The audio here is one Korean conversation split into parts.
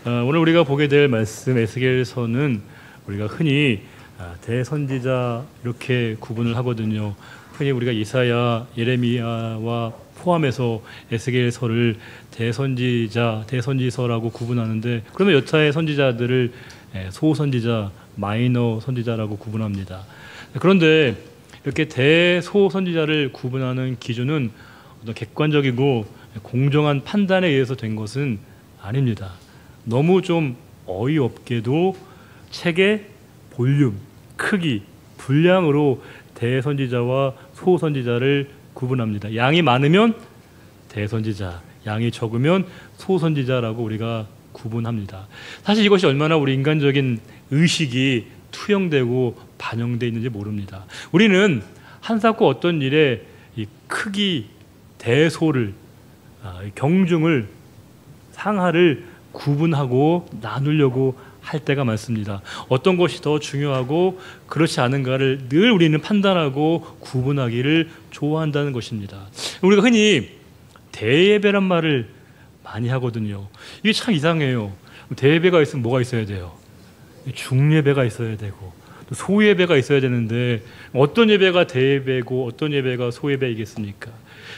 오늘 우리가 보게 될 말씀 에스겔서는 우리가 흔히 대선지자 이렇게 구분을 하거든요. 흔히 우리가 이사야, 예레미야와 포함해서 에스겔서를 대선지자, 대선지서라고 구분하는데, 그러면 여차의 선지자들을 소선지자, 마이너 선지자라고 구분합니다. 그런데 이렇게 대소선지자를 구분하는 기준은 어떤 객관적이고 공정한 판단에 의해서 된 것은 아닙니다. 너무 좀 어이없게도 책의 볼륨, 크기, 분량으로 대선지자와 소선지자를 구분합니다. 양이 많으면 대선지자, 양이 적으면 소선지자라고 우리가 구분합니다. 사실 이것이 얼마나 우리 인간적인 의식이 투영되고 반영되어 있는지 모릅니다. 우리는 한사코 어떤 일에 이 크기, 대소를, 경중을, 상하를 구분하고 나누려고 할 때가 많습니다. 어떤 것이 더 중요하고 그렇지 않은가를 늘 우리는 판단하고 구분하기를 좋아한다는 것입니다. 우리가 흔히 대예배란 말을 많이 하거든요. 이게 참 이상해요. 대예배가 있으면 뭐가 있어야 돼요? 중예배가 있어야 되고 또 소예배가 있어야 되는데, 어떤 예배가 대예배고 어떤 예배가 소예배이겠습니까?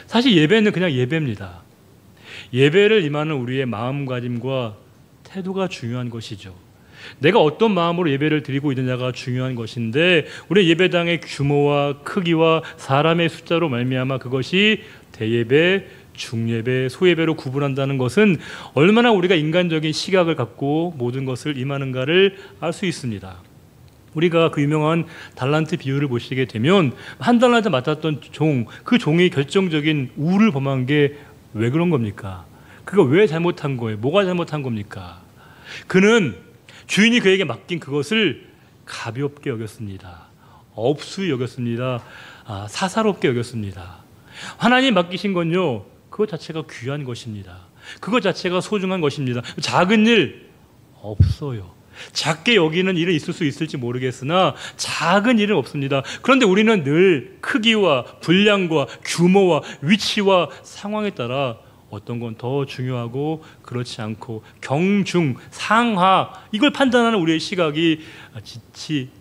사실 예배는 그냥 예배입니다. 예배를 임하는 우리의 마음가짐과 태도가 중요한 것이죠. 내가 어떤 마음으로 예배를 드리고 있느냐가 중요한 것인데, 우리 예배당의 규모와 크기와 사람의 숫자로 말미암아 그것이 대예배, 중예배, 소예배로 구분한다는 것은 얼마나 우리가 인간적인 시각을 갖고 모든 것을 임하는가를 알 수 있습니다. 우리가 그 유명한 달란트 비유를 보시게 되면, 한 달란트 맡았던 종, 그 종이 결정적인 우를 범한 게 왜 그런 겁니까? 그거 왜 잘못한 거예요? 뭐가 잘못한 겁니까? 그는 주인이 그에게 맡긴 그것을 가볍게 여겼습니다. 업수히 여겼습니다. 사사롭게 여겼습니다. 하나님 맡기신 건요, 그것 자체가 귀한 것입니다. 그것 자체가 소중한 것입니다. 작은 일 없어요. 작게 여기는 일은 있을 수 있을지 모르겠으나 작은 일은 없습니다. 그런데 우리는 늘 크기와 분량과 규모와 위치와 상황에 따라 어떤 건 더 중요하고 그렇지 않고 경중, 상하, 이걸 판단하는 우리의 시각이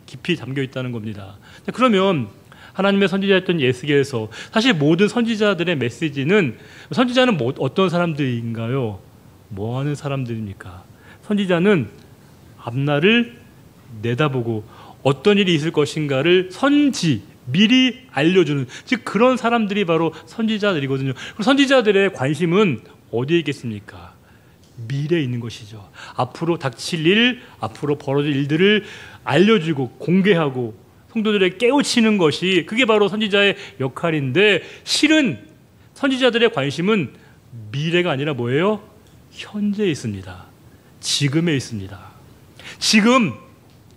깊이 담겨 있다는 겁니다. 그러면 하나님의 선지자였던 에스겔서, 사실 모든 선지자들의 메시지는, 선지자는 어떤 사람들인가요? 뭐 하는 사람들입니까? 선지자는 앞날을 내다보고 어떤 일이 있을 것인가를 미리 알려주는, 즉 그런 사람들이 바로 선지자들이거든요. 선지자들의 관심은 어디에 있겠습니까? 미래에 있는 것이죠. 앞으로 닥칠 일, 앞으로 벌어질 일들을 알려주고 공개하고 성도들에게 깨우치는 것이, 그게 바로 선지자의 역할인데, 실은 선지자들의 관심은 미래가 아니라 뭐예요? 현재에 있습니다. 지금에 있습니다. 지금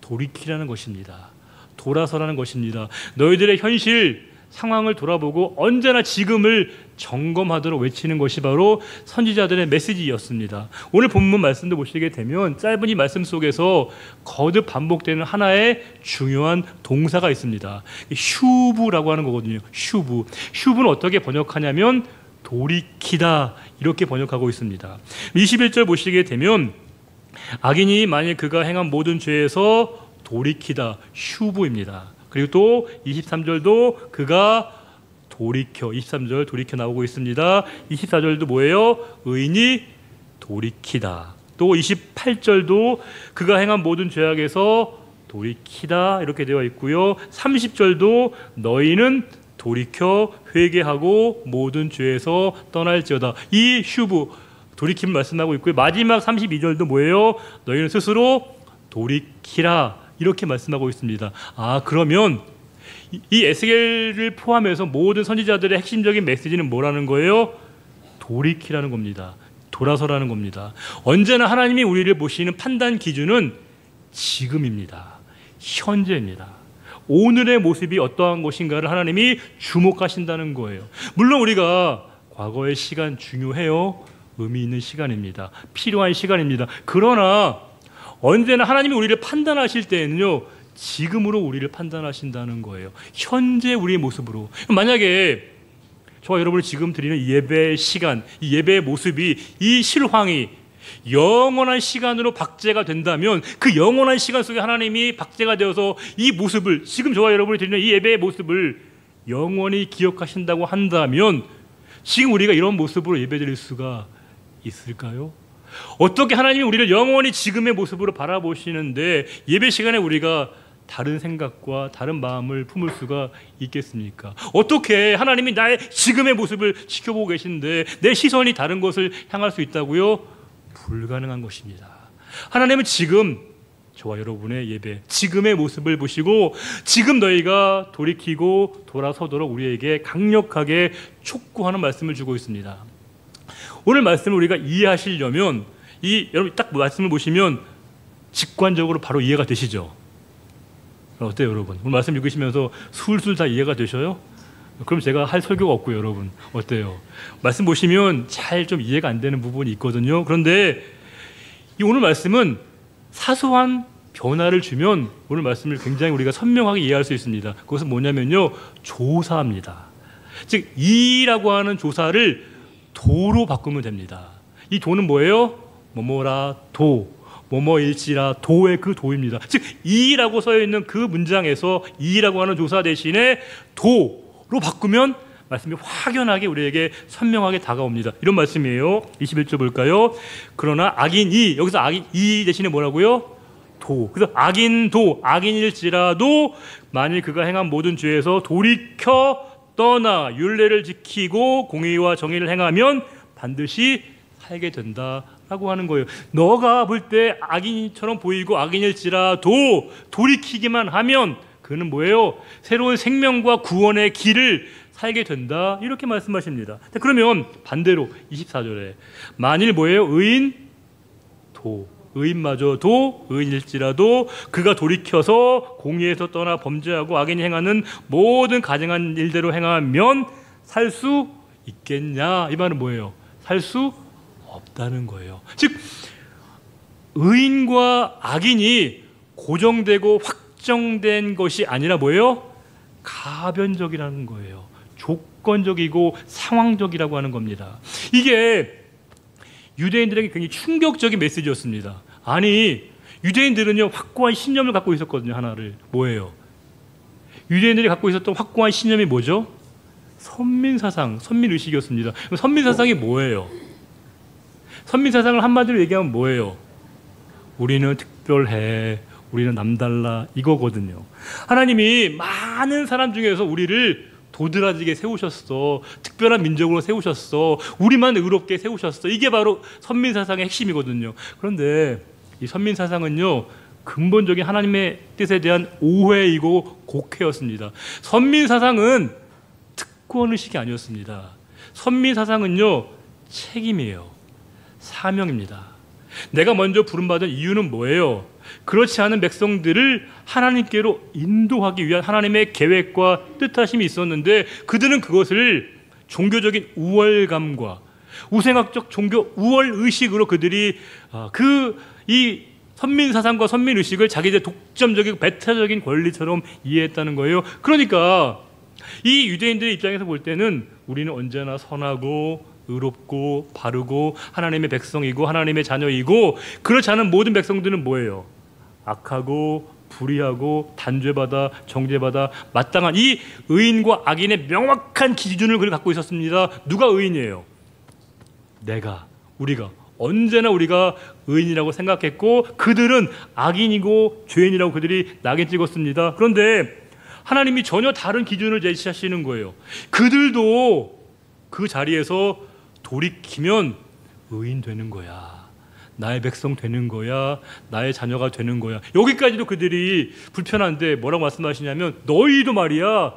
돌이키라는 것입니다. 돌아서라는 것입니다. 너희들의 현실 상황을 돌아보고 언제나 지금을 점검하도록 외치는 것이 바로 선지자들의 메시지였습니다. 오늘 본문 말씀도 보시게 되면 짧은 이 말씀 속에서 거듭 반복되는 하나의 중요한 동사가 있습니다. 슈브라고 하는 거거든요. 슈브는 어떻게 번역하냐면 돌이키다, 이렇게 번역하고 있습니다. 21절 보시게 되면, 악인이 만일 그가 행한 모든 죄에서 돌이키다, 슈브입니다. 그리고 또 23절도 그가 돌이켜, 23절 돌이켜 나오고 있습니다. 24절도 뭐예요? 의인이 돌이키다. 또 28절도 그가 행한 모든 죄악에서 돌이키다, 이렇게 되어 있고요. 30절도 너희는 돌이켜 회개하고 모든 죄에서 떠날지어다. 이 슈브, 돌이킴을 말씀하고 있고요. 마지막 32절도 뭐예요? 너희는 스스로 돌이키라, 이렇게 말씀하고 있습니다. 그러면 이 에스겔을 포함해서 모든 선지자들의 핵심적인 메시지는 뭐라는 거예요? 돌이키라는 겁니다. 돌아서라는 겁니다. 언제나 하나님이 우리를 보시는 판단 기준은 지금입니다. 현재입니다. 오늘의 모습이 어떠한 것인가를 하나님이 주목하신다는 거예요. 물론 우리가 과거의 시간 중요해요. 의미 있는 시간입니다. 필요한 시간입니다. 그러나 언제나 하나님이 우리를 판단하실 때에는요, 지금으로 우리를 판단하신다는 거예요. 현재 우리의 모습으로. 만약에 저와 여러분이 지금 드리는 이 예배의 시간, 이 예배의 모습이, 이 실황이 영원한 시간으로 박제가 된다면 그 영원한 시간 속에 하나님이 박제가 되어서 이 모습을, 지금 저와 여러분이 드리는 이 예배의 모습을 영원히 기억하신다고 한다면 지금 우리가 이런 모습으로 예배드릴 수가 있을까요? 어떻게 하나님이 우리를 영원히 지금의 모습으로 바라보시는데 예배 시간에 우리가 다른 생각과 다른 마음을 품을 수가 있겠습니까? 어떻게 하나님이 나의 지금의 모습을 지켜보고 계신데 내 시선이 다른 것을 향할 수 있다고요? 불가능한 것입니다. 하나님은 지금 저와 여러분의 예배, 지금의 모습을 보시고 지금 너희가 돌이키고 돌아서도록 우리에게 강력하게 촉구하는 말씀을 주고 있습니다. 오늘 말씀을 우리가 이해하시려면 여러분 딱 말씀을 보시면 직관적으로 바로 이해가 되시죠? 어때요, 여러분? 오늘 말씀 읽으시면서 술술 다 이해가 되셔요? 그럼 제가 할 설교가 없고요, 여러분. 어때요? 말씀 보시면 잘 좀 이해가 안 되는 부분이 있거든요. 그런데 이 오늘 말씀은 사소한 변화를 주면 오늘 말씀을 굉장히 우리가 선명하게 이해할 수 있습니다. 그것은 뭐냐면요, 조사입니다. 즉 이라고 하는 조사를 도로 바꾸면 됩니다. 이 도는 뭐예요? 뭐뭐라 도, 뭐뭐일지라 도의 그 도입니다. 즉 이라고 써 있는 그 문장에서 이라고 하는 조사 대신에 도로 바꾸면 말씀이 확연하게 우리에게 선명하게 다가옵니다. 이런 말씀이에요. 21절 볼까요? 그러나 악인이, 여기서 악인 이 대신에 뭐라고요? 도. 그래서 악인도, 악인일지라도 만일 그가 행한 모든 죄에서 돌이켜 떠나 율례를 지키고 공의와 정의를 행하면 반드시 살게 된다라고 하는 거예요. 너가 볼 때 악인처럼 보이고 악인일지라도 돌이키기만 하면 그는 뭐예요? 새로운 생명과 구원의 길을 살게 된다, 이렇게 말씀하십니다. 그러면 반대로 24절에 만일 뭐예요? 의인마저도 의인일지라도 그가 돌이켜서 공의에서 떠나 범죄하고 악인이 행하는 모든 가증한 일대로 행하면 살 수 있겠냐? 이 말은 뭐예요? 살 수 없다는 거예요. 즉 의인과 악인이 고정되고 확정된 것이 아니라 뭐예요? 가변적이라는 거예요. 조건적이고 상황적이라고 하는 겁니다. 이게 유대인들에게 굉장히 충격적인 메시지였습니다. 아니, 유대인들은요 확고한 신념을 갖고 있었거든요. 하나를. 뭐예요? 유대인들이 갖고 있었던 확고한 신념이 뭐죠? 선민사상, 선민의식이었습니다. 선민사상이 뭐예요? 선민사상을 한마디로 얘기하면 뭐예요? 우리는 특별해, 우리는 남달라, 이거거든요. 하나님이 많은 사람 중에서 우리를 도드라지게 세우셨어. 특별한 민족으로 세우셨어. 우리만 의롭게 세우셨어. 이게 바로 선민사상의 핵심이거든요. 그런데 이 선민사상은요 근본적인 하나님의 뜻에 대한 오해이고 곡해였습니다. 선민사상은 특권의식이 아니었습니다. 선민사상은요 책임이에요. 사명입니다. 내가 먼저 부름받은 이유는 뭐예요? 그렇지 않은 백성들을 하나님께로 인도하기 위한 하나님의 계획과 뜻하심이 있었는데 그들은 그것을 종교적인 우월감과 우생학적 종교 우월의식으로 그들이 이 선민사상과 선민의식을 자기들 독점적이고 배타적인 권리처럼 이해했다는 거예요. 그러니까 이 유대인들의 입장에서 볼 때는 우리는 언제나 선하고 의롭고 바르고 하나님의 백성이고 하나님의 자녀이고 그렇지 않은 모든 백성들은 뭐예요? 악하고 불의하고 단죄받아 정죄받아 마땅한 이 의인과 악인의 명확한 기준을 그를 갖고 있었습니다. 누가 의인이에요? 우리가 언제나 우리가 의인이라고 생각했고 그들은 악인이고 죄인이라고 그들이 낙인 찍었습니다. 그런데 하나님이 전혀 다른 기준을 제시하시는 거예요. 그들도 그 자리에서 돌이키면 의인 되는 거야. 나의 백성 되는 거야. 나의 자녀가 되는 거야. 여기까지도 그들이 불편한데 뭐라고 말씀하시냐면 너희도 말이야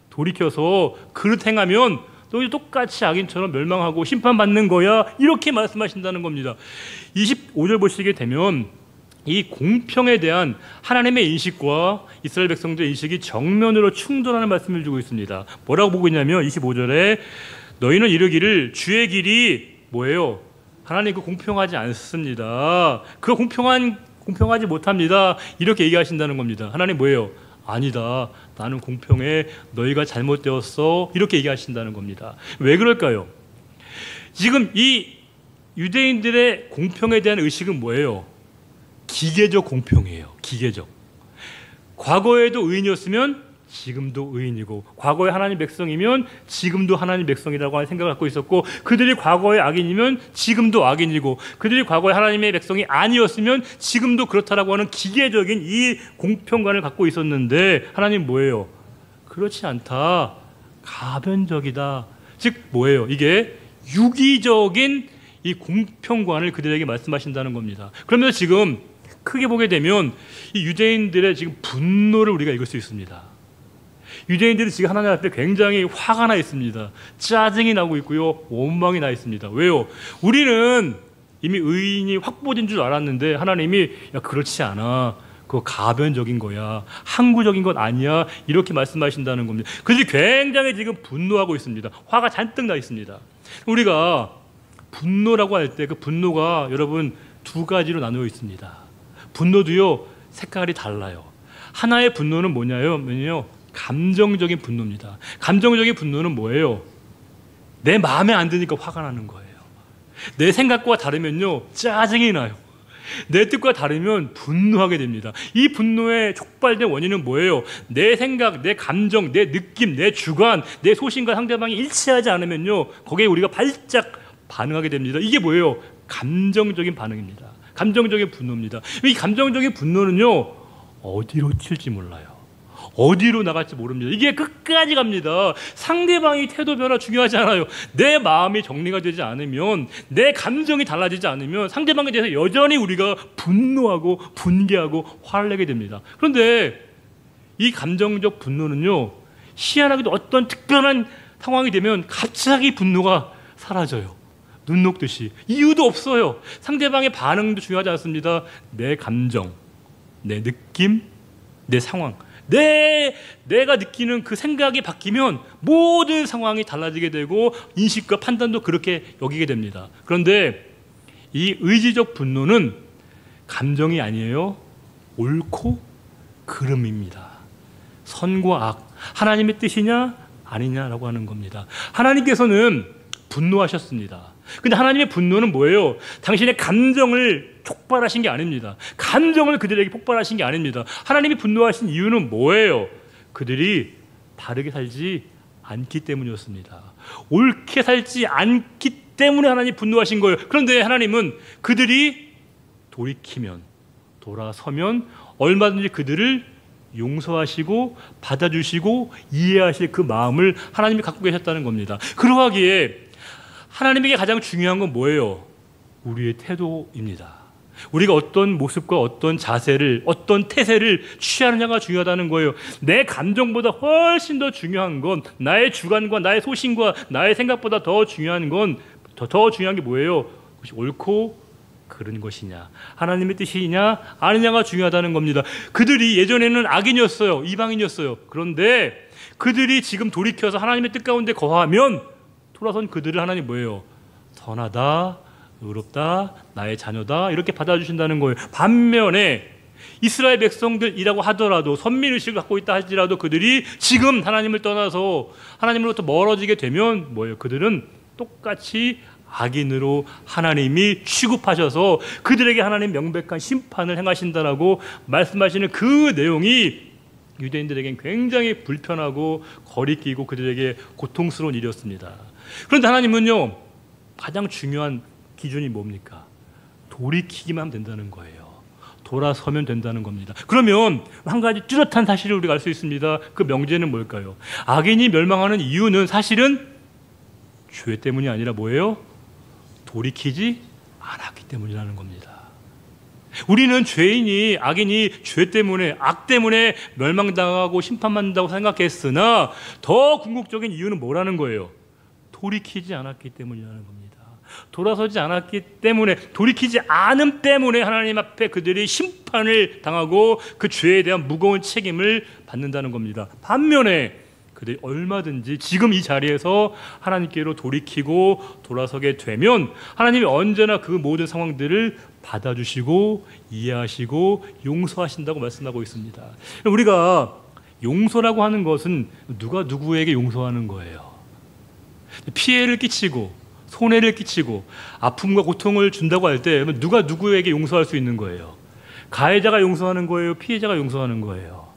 돌이켜서 그릇 행하면 너희도 똑같이 악인처럼 멸망하고 심판받는 거야. 이렇게 말씀하신다는 겁니다. 25절 보시게 되면 이 공평에 대한 하나님의 인식과 이스라엘 백성들의 인식이 정면으로 충돌하는 말씀을 주고 있습니다. 뭐라고 보고 있냐면 25절에 너희는 이르기를 주의 길이 뭐예요? 하나님 그 공평하지 않습니다. 그 공평하지 못합니다. 이렇게 얘기하신다는 겁니다. 하나님 뭐예요? 아니다. 나는 공평해. 너희가 잘못되었어. 이렇게 얘기하신다는 겁니다. 왜 그럴까요? 지금 이 유대인들의 공평에 대한 의식은 뭐예요? 기계적 공평이에요. 기계적. 과거에도 의인이었으면 지금도 의인이고, 과거에 하나님 백성이면 지금도 하나님 백성이라고 하는 생각을 갖고 있었고, 그들이 과거에 악인이면 지금도 악인이고, 그들이 과거에 하나님의 백성이 아니었으면 지금도 그렇다라고 하는 기계적인 이 공평관을 갖고 있었는데, 하나님 뭐예요? 그렇지 않다. 가변적이다. 즉 뭐예요? 이게 유기적인 이 공평관을 그들에게 말씀하신다는 겁니다. 그러면서 지금 크게 보게 되면 이 유대인들의 지금 분노를 우리가 읽을 수 있습니다. 유대인들이 지금 하나님 앞에 굉장히 화가 나 있습니다. 짜증이 나고 있고요, 원망이 나 있습니다. 왜요? 우리는 이미 의인이 확보된 줄 알았는데 하나님이 야 그렇지 않아, 그거 가변적인 거야, 항구적인 건 아니야, 이렇게 말씀하신다는 겁니다. 그들이 굉장히 지금 분노하고 있습니다. 화가 잔뜩 나 있습니다. 우리가 분노라고 할 때 그 분노가 여러분 두 가지로 나누어 있습니다. 분노도요 색깔이 달라요. 하나의 분노는 뭐냐면요, 감정적인 분노입니다. 감정적인 분노는 뭐예요? 내 마음에 안 드니까 화가 나는 거예요. 내 생각과 다르면요 짜증이 나요. 내 뜻과 다르면 분노하게 됩니다. 이 분노의 촉발된 원인은 뭐예요? 내 생각, 내 감정, 내 느낌, 내 주관, 내 소신과 상대방이 일치하지 않으면요 거기에 우리가 발작 반응하게 됩니다. 이게 뭐예요? 감정적인 반응입니다. 감정적인 분노입니다. 이 감정적인 분노는요 어디로 튈지 몰라요. 어디로 나갈지 모릅니다. 이게 끝까지 갑니다. 상대방의 태도 변화 중요하지 않아요. 내 마음이 정리가 되지 않으면, 내 감정이 달라지지 않으면 상대방에 대해서 여전히 우리가 분노하고 분개하고 화를 내게 됩니다. 그런데 이 감정적 분노는요 희한하게도 어떤 특별한 상황이 되면 갑자기 분노가 사라져요. 눈 녹듯이. 이유도 없어요. 상대방의 반응도 중요하지 않습니다. 내 감정, 내 느낌, 내 상황, 내가 느끼는 그 생각이 바뀌면 모든 상황이 달라지게 되고 인식과 판단도 그렇게 여기게 됩니다. 그런데 이 의지적 분노는 감정이 아니에요. 옳고 그름입니다. 선과 악, 하나님의 뜻이냐 아니냐라고 하는 겁니다. 하나님께서는 분노하셨습니다. 근데 하나님의 분노는 뭐예요? 당신의 감정을 촉발하신 게 아닙니다. 감정을 그들에게 폭발하신 게 아닙니다. 하나님이 분노하신 이유는 뭐예요? 그들이 바르게 살지 않기 때문이었습니다. 옳게 살지 않기 때문에 하나님이 분노하신 거예요. 그런데 하나님은 그들이 돌이키면, 돌아서면 얼마든지 그들을 용서하시고 받아주시고 이해하실 그 마음을 하나님이 갖고 계셨다는 겁니다. 그러하기에 하나님에게 가장 중요한 건 뭐예요? 우리의 태도입니다. 우리가 어떤 모습과 어떤 자세를, 어떤 태세를 취하느냐가 중요하다는 거예요. 내 감정보다 훨씬 더 중요한 건, 나의 주관과 나의 소신과 나의 생각보다 더 중요한 건, 더 중요한 게 뭐예요? 그것이 옳고 그른 것이냐, 하나님의 뜻이냐 아니냐가 중요하다는 겁니다. 그들이 예전에는 악인이었어요. 이방인이었어요. 그런데 그들이 지금 돌이켜서 하나님의 뜻 가운데 거하면 돌아선 그들을 하나님 뭐예요? 선하다, 의롭다, 나의 자녀다, 이렇게 받아주신다는 거예요. 반면에 이스라엘 백성들이라고 하더라도, 선민의식을 갖고 있다 할지라도 그들이 지금 하나님을 떠나서 하나님으로부터 멀어지게 되면 뭐예요? 그들은 똑같이 악인으로 하나님이 취급하셔서 그들에게 하나님 명백한 심판을 행하신다라고 말씀하시는 그 내용이 유대인들에겐 굉장히 불편하고 거리끼고 그들에게 고통스러운 일이었습니다. 그런데 하나님은요 가장 중요한 기준이 뭡니까? 돌이키기만 하면 된다는 거예요. 돌아서면 된다는 겁니다. 그러면 한 가지 뚜렷한 사실을 우리가 알 수 있습니다. 그 명제는 뭘까요? 악인이 멸망하는 이유는 사실은 죄 때문이 아니라 뭐예요? 돌이키지 않았기 때문이라는 겁니다. 우리는 죄인이, 악인이 죄 때문에, 악 때문에 멸망당하고 심판받는다고 생각했으나 더 궁극적인 이유는 뭐라는 거예요? 돌이키지 않았기 때문이라는 겁니다. 돌아서지 않았기 때문에, 돌이키지 않음 때문에 하나님 앞에 그들이 심판을 당하고 그 죄에 대한 무거운 책임을 받는다는 겁니다. 반면에 그들이 얼마든지 지금 이 자리에서 하나님께로 돌이키고 돌아서게 되면 하나님이 언제나 그 모든 상황들을 받아주시고 이해하시고 용서하신다고 말씀하고 있습니다. 우리가 용서라고 하는 것은 누가 누구에게 용서하는 거예요? 피해를 끼치고 손해를 끼치고 아픔과 고통을 준다고 할 때 누가 누구에게 용서할 수 있는 거예요? 가해자가 용서하는 거예요? 피해자가 용서하는 거예요?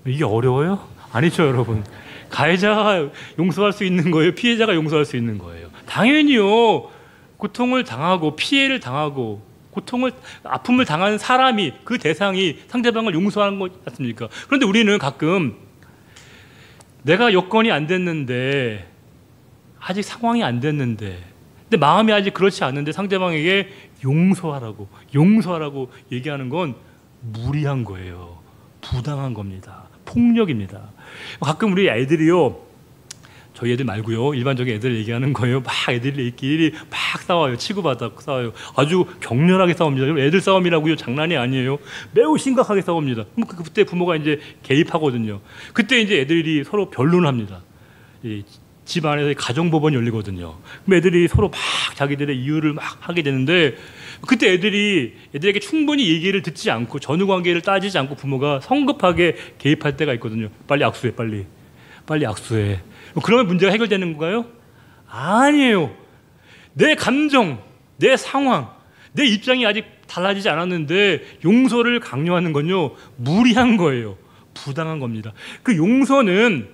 이게 어려워요? 아니죠, 여러분. 가해자가 용서할 수 있는 거예요? 피해자가 용서할 수 있는 거예요? 당연히요. 고통을 당하고 피해를 당하고 아픔을 당한 사람이, 그 대상이 상대방을 용서하는 것 같습니까? 그런데 우리는 가끔 내가 여건이 안 됐는데, 아직 상황이 안 됐는데, 근데 마음이 아직 그렇지 않은데 상대방에게 용서하라고 얘기하는 건 무리한 거예요. 부당한 겁니다. 폭력입니다. 가끔 우리 애들이요, 저희 애들 말고요, 일반적인 애들 얘기하는 거예요. 막 애들끼리 막 싸워요. 치고받아 싸워요. 아주 격렬하게 싸웁니다. 애들 싸움이라고요, 장난이 아니에요. 매우 심각하게 싸웁니다. 그때 부모가 이제 개입하거든요. 그때 이제 애들이 서로 변론합니다. 집 안에서 가정법원이 열리거든요. 그럼 애들이 서로 막 자기들의 이유를 막 하게 되는데, 그때 애들에게 충분히 얘기를 듣지 않고 전후 관계를 따지지 않고 부모가 성급하게 개입할 때가 있거든요. 빨리 악수해, 빨리 악수해. 그러면 문제가 해결되는 건가요? 아니에요. 내 감정, 내 상황, 내 입장이 아직 달라지지 않았는데 용서를 강요하는 건요, 무리한 거예요. 부당한 겁니다. 그 용서는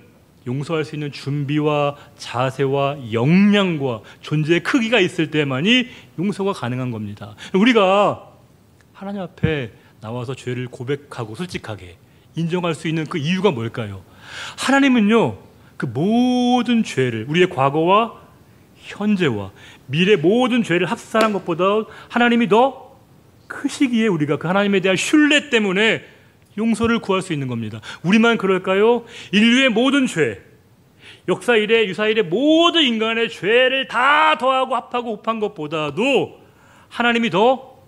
용서할 수 있는 준비와 자세와 역량과 존재의 크기가 있을 때만이 용서가 가능한 겁니다. 우리가 하나님 앞에 나와서 죄를 고백하고 솔직하게 인정할 수 있는 그 이유가 뭘까요? 하나님은요, 그 모든 죄를, 우리의 과거와 현재와 미래 모든 죄를 합산한 것보다 하나님이 더 크시기에 우리가 그 하나님에 대한 신뢰 때문에 용서를 구할 수 있는 겁니다. 우리만 그럴까요? 인류의 모든 죄, 역사 이래 유사 이래 모든 인간의 죄를 다 더하고 합하고 곱한 것보다도 하나님이 더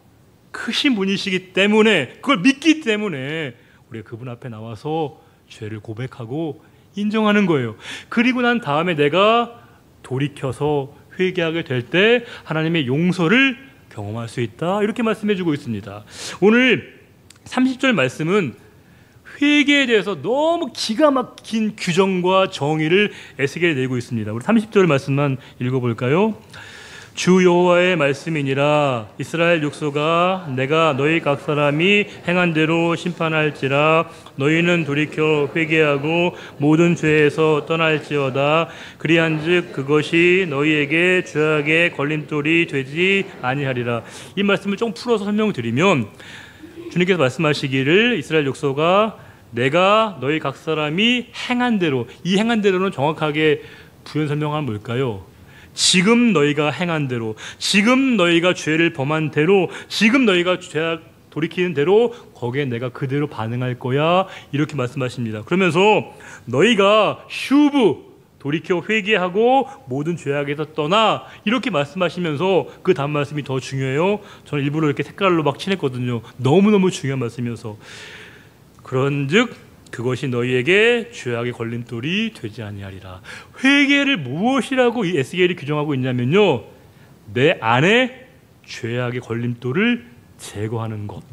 크신 분이시기 때문에, 그걸 믿기 때문에 우리가 그분 앞에 나와서 죄를 고백하고 인정하는 거예요. 그리고 난 다음에 내가 돌이켜서 회개하게 될 때 하나님의 용서를 경험할 수 있다, 이렇게 말씀해 주고 있습니다. 오늘 30절 말씀은 회개에 대해서 너무 기가 막힌 규정과 정의를 에스겔에 내고 있습니다. 우리 30절 말씀만 읽어볼까요? 주 여호와의 말씀이니라. 이스라엘 족속아, 내가 너희 각 사람이 행한 대로 심판할지라. 너희는 돌이켜 회개하고 모든 죄에서 떠날지어다. 그리한즉 그것이 너희에게 죄악의 걸림돌이 되지 아니하리라. 이 말씀을 좀 풀어서 설명드리면, 주님께서 말씀하시기를 이스라엘 족속아, 내가 너희 각 사람이 행한 대로, 이 행한 대로는 정확하게 부연 설명하면 뭘까요? 지금 너희가 행한 대로, 지금 너희가 죄를 범한 대로, 지금 너희가 죄악 돌이키는 대로 거기에 내가 그대로 반응할 거야, 이렇게 말씀하십니다. 그러면서 너희가 슈브, 돌이켜 회개하고 모든 죄악에서 떠나, 이렇게 말씀하시면서 그 다음 말씀이 더 중요해요. 저는 일부러 이렇게 색깔로 막 칠했거든요. 너무너무 중요한 말씀이어서. 그런즉 그것이 너희에게 죄악의 걸림돌이 되지 아니하리라. 회개를 무엇이라고 이 에스겔이 규정하고 있냐면요, 내 안에 죄악의 걸림돌을 제거하는 것,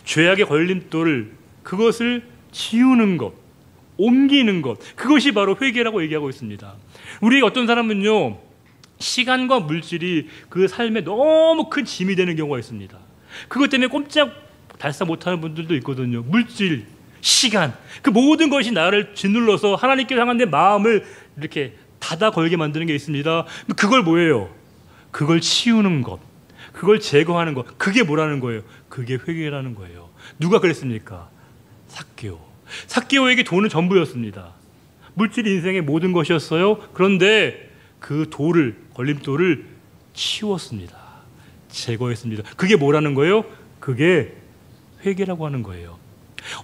죄악의 걸림돌을, 그것을 지우는 것, 옮기는 것, 그것이 바로 회개라고 얘기하고 있습니다. 우리 어떤 사람은요, 시간과 물질이 그 삶에 너무 큰 짐이 되는 경우가 있습니다. 그것 때문에 꼼짝 달싹 못하는 분들도 있거든요. 물질, 시간, 그 모든 것이 나를 짓눌러서 하나님께 향한 내 마음을 이렇게 닫아 걸게 만드는 게 있습니다. 그걸 뭐예요? 그걸 치우는 것, 그걸 제거하는 것, 그게 뭐라는 거예요? 그게 회개라는 거예요. 누가 그랬습니까? 삭개오에게 돈은 전부였습니다. 물질이 인생의 모든 것이었어요. 그런데 그 돌을, 걸림돌을 치웠습니다. 제거했습니다. 그게 뭐라는 거예요? 그게 회개라고 하는 거예요.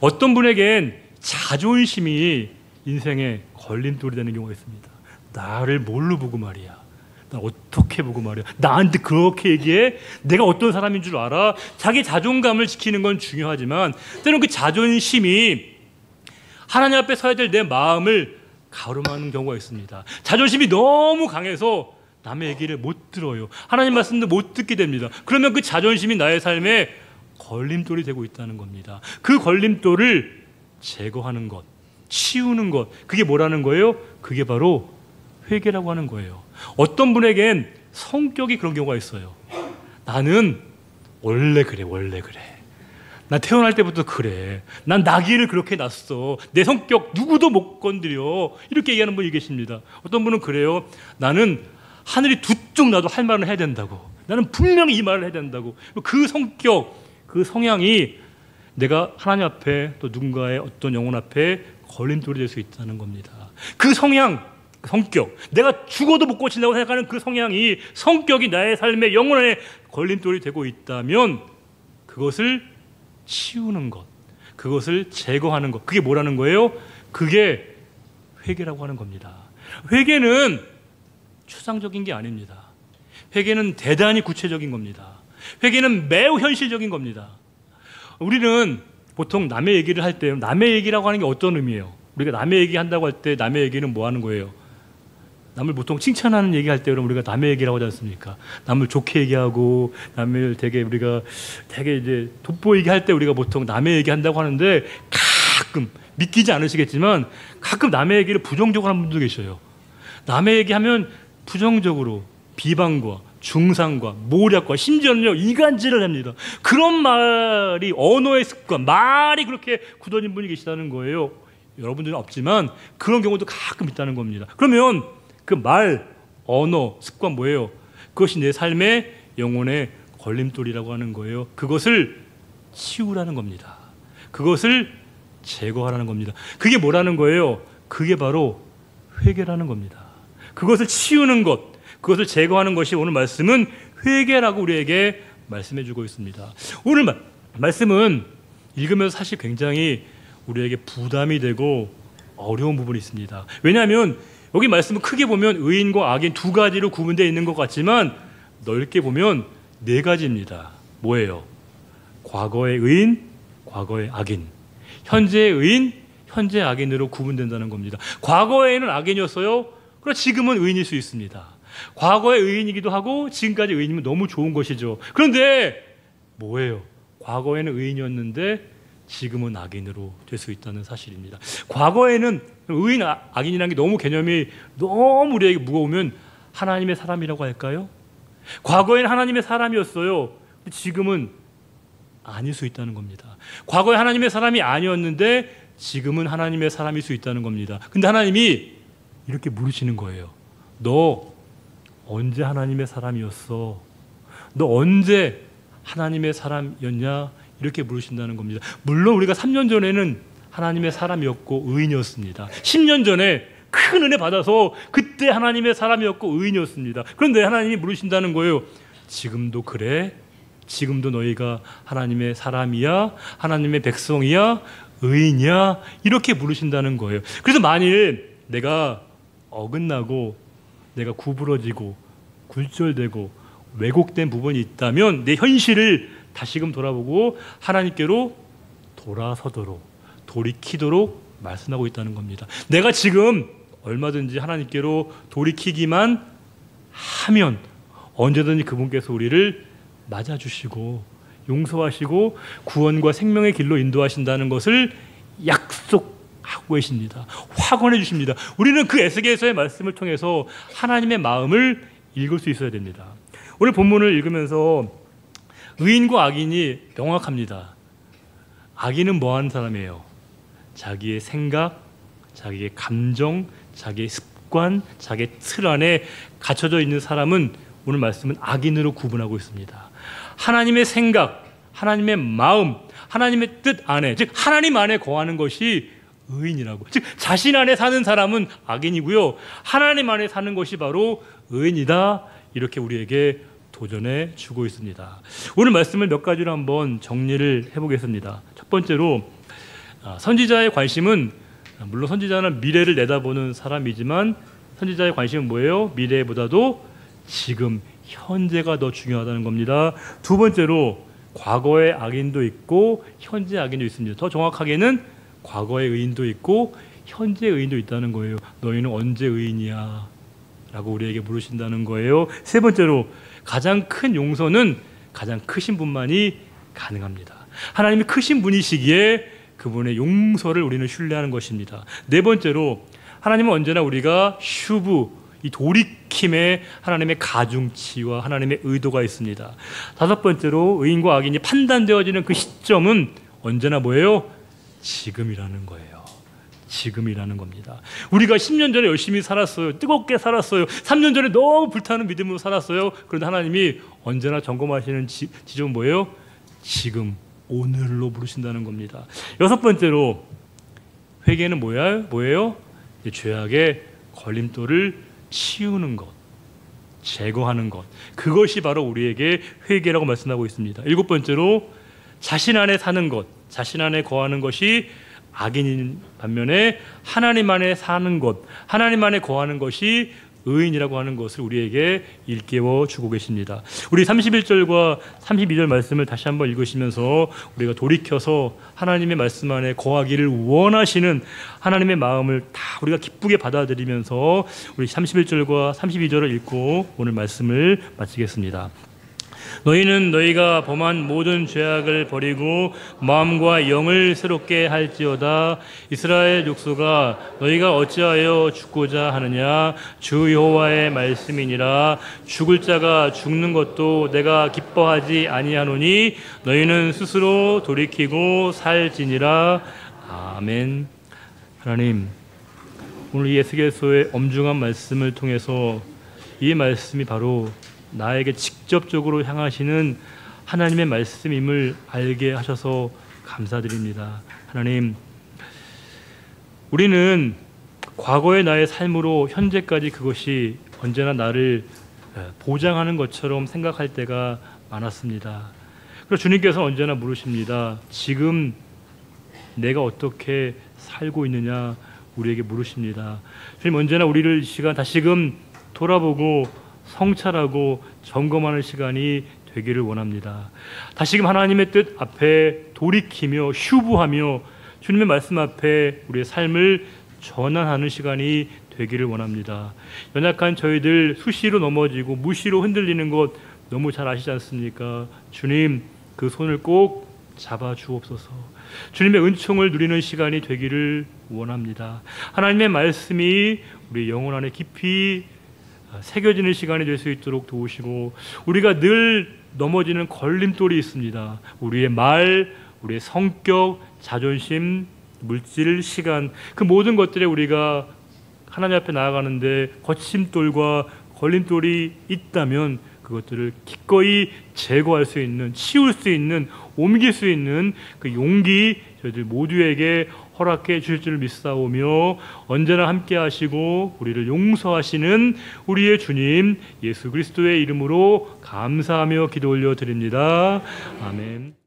어떤 분에겐 자존심이 인생의 걸림돌이 되는 경우가 있습니다. 나를 뭘로 보고 말이야? 나 어떻게 보고 말이야? 나한테 그렇게 얘기해? 내가 어떤 사람인 줄 알아? 자기 자존감을 지키는 건 중요하지만 때로는 그 자존심이 하나님 앞에 서야 될 내 마음을 가로막는 경우가 있습니다. 자존심이 너무 강해서 남의 얘기를 못 들어요. 하나님 말씀도 못 듣게 됩니다. 그러면 그 자존심이 나의 삶에 걸림돌이 되고 있다는 겁니다. 그 걸림돌을 제거하는 것, 치우는 것, 그게 뭐라는 거예요? 그게 바로 회개라고 하는 거예요. 어떤 분에겐 성격이 그런 경우가 있어요. 나는 원래 그래, 원래 그래. 난 태어날 때부터 그래. 난 나기를 그렇게 났어. 내 성격 누구도 못 건드려. 이렇게 얘기하는 분이 계십니다. 어떤 분은 그래요. 나는 하늘이 두 쪽 나도 할 말은 해야 된다고. 나는 분명히 이 말을 해야 된다고. 그 성격, 그 성향이 내가 하나님 앞에 또 누군가의 어떤 영혼 앞에 걸림돌이 될 수 있다는 겁니다. 그 성향, 그 성격, 내가 죽어도 못 고친다고 생각하는 그 성향이, 성격이 나의 삶의 영혼에 걸림돌이 되고 있다면 그것을 치우는 것, 그것을 제거하는 것, 그게 뭐라는 거예요? 그게 회개라고 하는 겁니다. 회개는 추상적인 게 아닙니다. 회개는 대단히 구체적인 겁니다. 회개는 매우 현실적인 겁니다. 우리는 보통 남의 얘기를 할 때, 남의 얘기라고 하는 게 어떤 의미예요? 우리가 남의 얘기 한다고 할 때 남의 얘기는 뭐 하는 거예요? 남을 보통 칭찬하는 얘기할 때 그럼 우리가 남의 얘기라고 하지 않습니까? 남을 좋게 얘기하고 남을 우리가 되게 이제 돋보이게 할 때 우리가 보통 남의 얘기 한다고 하는데, 가끔 믿기지 않으시겠지만 가끔 남의 얘기를 부정적으로 하는 분도 계셔요. 남의 얘기하면 부정적으로 비방과 중상과 모략과 심지어는요 이간질을 합니다. 그런 말이, 언어의 습관, 말이 그렇게 굳어진 분이 계시다는 거예요. 여러분들은 없지만 그런 경우도 가끔 있다는 겁니다. 그러면 그 말, 언어, 습관 뭐예요? 그것이 내 삶의 영혼의 걸림돌이라고 하는 거예요. 그것을 치우라는 겁니다. 그것을 제거하라는 겁니다. 그게 뭐라는 거예요? 그게 바로 회개라는 겁니다. 그것을 치우는 것, 그것을 제거하는 것이 오늘 말씀은 회개라고 우리에게 말씀해 주고 있습니다. 오늘 말씀은 읽으면서 사실 굉장히 우리에게 부담이 되고 어려운 부분이 있습니다. 왜냐하면 여기 말씀을 크게 보면 의인과 악인 두 가지로 구분되어 있는 것 같지만 넓게 보면 네 가지입니다. 뭐예요? 과거의 의인, 과거의 악인, 현재의 의인, 현재의 악인으로 구분된다는 겁니다. 과거에는 악인이었어요. 그러나 지금은 의인일 수 있습니다. 과거의 의인이기도 하고 지금까지 의인이면 너무 좋은 것이죠. 그런데 뭐예요? 과거에는 의인이었는데 지금은 악인으로 될 수 있다는 사실입니다. 과거에는 의인, 악인이라는 게 너무 개념이 너무 우리에게 무거우면 하나님의 사람이라고 할까요? 과거에는 하나님의 사람이었어요. 지금은 아닐 수 있다는 겁니다. 과거에 하나님의 사람이 아니었는데 지금은 하나님의 사람일 수 있다는 겁니다. 근데 하나님이 이렇게 물으시는 거예요. 너 언제 하나님의 사람이었어? 너 언제 하나님의 사람이었냐? 이렇게 물으신다는 겁니다. 물론 우리가 3년 전에는 하나님의 사람이었고 의인이었습니다. 10년 전에 큰 은혜 받아서 그때 하나님의 사람이었고 의인이었습니다. 그런데 하나님이 물으신다는 거예요. 지금도 그래? 지금도 너희가 하나님의 사람이야? 하나님의 백성이야? 의인이야? 이렇게 물으신다는 거예요. 그래서 만일 내가 어긋나고 내가 구부러지고 굴절되고 왜곡된 부분이 있다면 내 현실을 다시금 돌아보고 하나님께로 돌아서도록, 돌이키도록 말씀하고 있다는 겁니다. 내가 지금 얼마든지 하나님께로 돌이키기만 하면 언제든지 그분께서 우리를 맞아주시고 용서하시고 구원과 생명의 길로 인도하신다는 것을 약속하고 계십니다. 확언해 주십니다. 우리는 그 에스겔서의 말씀을 통해서 하나님의 마음을 읽을 수 있어야 됩니다. 오늘 본문을 읽으면서 의인과 악인이 명확합니다. 악인은 뭐하는 사람이에요? 자기의 생각, 자기의 감정, 자기의 습관, 자기의 틀 안에 갇혀져 있는 사람은 오늘 말씀은 악인으로 구분하고 있습니다. 하나님의 생각, 하나님의 마음, 하나님의 뜻 안에, 즉 하나님 안에 거하는 것이 의인이라고. 즉 자신 안에 사는 사람은 악인이고요, 하나님 안에 사는 것이 바로 의인이다. 이렇게 우리에게 도전해 주고 있습니다. 오늘 말씀을 몇 가지로 한번 정리를 해보겠습니다. 첫 번째로 선지자의 관심은, 물론 선지자는 미래를 내다보는 사람이지만 선지자의 관심은 뭐예요? 미래보다도 지금 현재가 더 중요하다는 겁니다. 두 번째로 과거의 악인도 있고 현재 악인도 있습니다. 더 정확하게는 과거의 의인도 있고 현재 의인도 있다는 거예요. 너희는 언제 의인이야? 라고 우리에게 물으신다는 거예요. 세 번째로 가장 큰 용서는 가장 크신 분만이 가능합니다. 하나님이 크신 분이시기에 그분의 용서를 우리는 신뢰하는 것입니다. 네 번째로 하나님은 언제나 우리가 슈브, 이 돌이킴에 하나님의 가중치와 하나님의 의도가 있습니다. 다섯 번째로 의인과 악인이 판단되어지는 그 시점은 언제나 뭐예요? 지금이라는 거예요. 지금이라는 겁니다. 우리가 10년 전에 열심히 살았어요. 뜨겁게 살았어요. 3년 전에 너무 불타는 믿음으로 살았어요. 그런데 하나님이 언제나 점검하시는 지점은 뭐예요? 지금, 오늘로 부르신다는 겁니다. 여섯 번째로 회개는 뭐예요? 죄악의 걸림돌을 치우는 것, 제거하는 것. 그것이 바로 우리에게 회개라고 말씀하고 있습니다. 일곱 번째로 자신 안에 사는 것, 자신 안에 거하는 것이 악인인 반면에 하나님 안에 사는 것, 하나님 안에 거하는 것이 의인이라고 하는 것을 우리에게 일깨워 주고 계십니다. 우리 31절과 32절 말씀을 다시 한번 읽으시면서 우리가 돌이켜서 하나님의 말씀 안에 거하기를 원하시는 하나님의 마음을 다 우리가 기쁘게 받아들이면서 우리 31절과 32절을 읽고 오늘 말씀을 마치겠습니다. 너희는 너희가 범한 모든 죄악을 버리고 마음과 영을 새롭게 할지어다. 이스라엘 족속아, 너희가 어찌하여 죽고자 하느냐? 주 여호와의 말씀이니라. 죽을 자가 죽는 것도 내가 기뻐하지 아니하노니 너희는 스스로 돌이키고 살지니라. 아멘. 하나님, 오늘 이 에스겔서의 엄중한 말씀을 통해서 이 말씀이 바로 나에게 직접적으로 향하시는 하나님의 말씀임을 알게 하셔서 감사드립니다. 하나님, 우리는 과거의 나의 삶으로 현재까지 그것이 언제나 나를 보장하는 것처럼 생각할 때가 많았습니다. 그래서 주님께서 언제나 물으십니다. 지금 내가 어떻게 살고 있느냐 우리에게 물으십니다. 주님 언제나 우리를 이 시간 다시금 돌아보고 성찰하고 점검하는 시간이 되기를 원합니다. 다시금 하나님의 뜻 앞에 돌이키며 휴부하며 주님의 말씀 앞에 우리의 삶을 전환하는 시간이 되기를 원합니다. 연약한 저희들 수시로 넘어지고 무시로 흔들리는 것 너무 잘 아시지 않습니까? 주님 그 손을 꼭 잡아 주옵소서. 주님의 은총을 누리는 시간이 되기를 원합니다. 하나님의 말씀이 우리 영혼 안에 깊이 새겨지는 시간이 될 수 있도록 도우시고, 우리가 늘 넘어지는 걸림돌이 있습니다. 우리의 말, 우리의 성격, 자존심, 물질, 시간, 그 모든 것들에 우리가 하나님 앞에 나아가는데 거침돌과 걸림돌이 있다면 그것들을 기꺼이 제거할 수 있는, 치울 수 있는, 옮길 수 있는 그 용기 저희들 모두에게 허락해 주실 줄 믿사오며, 언제나 함께 하시고 우리를 용서하시는 우리의 주님 예수 그리스도의 이름으로 감사하며 기도 올려 드립니다. 아멘.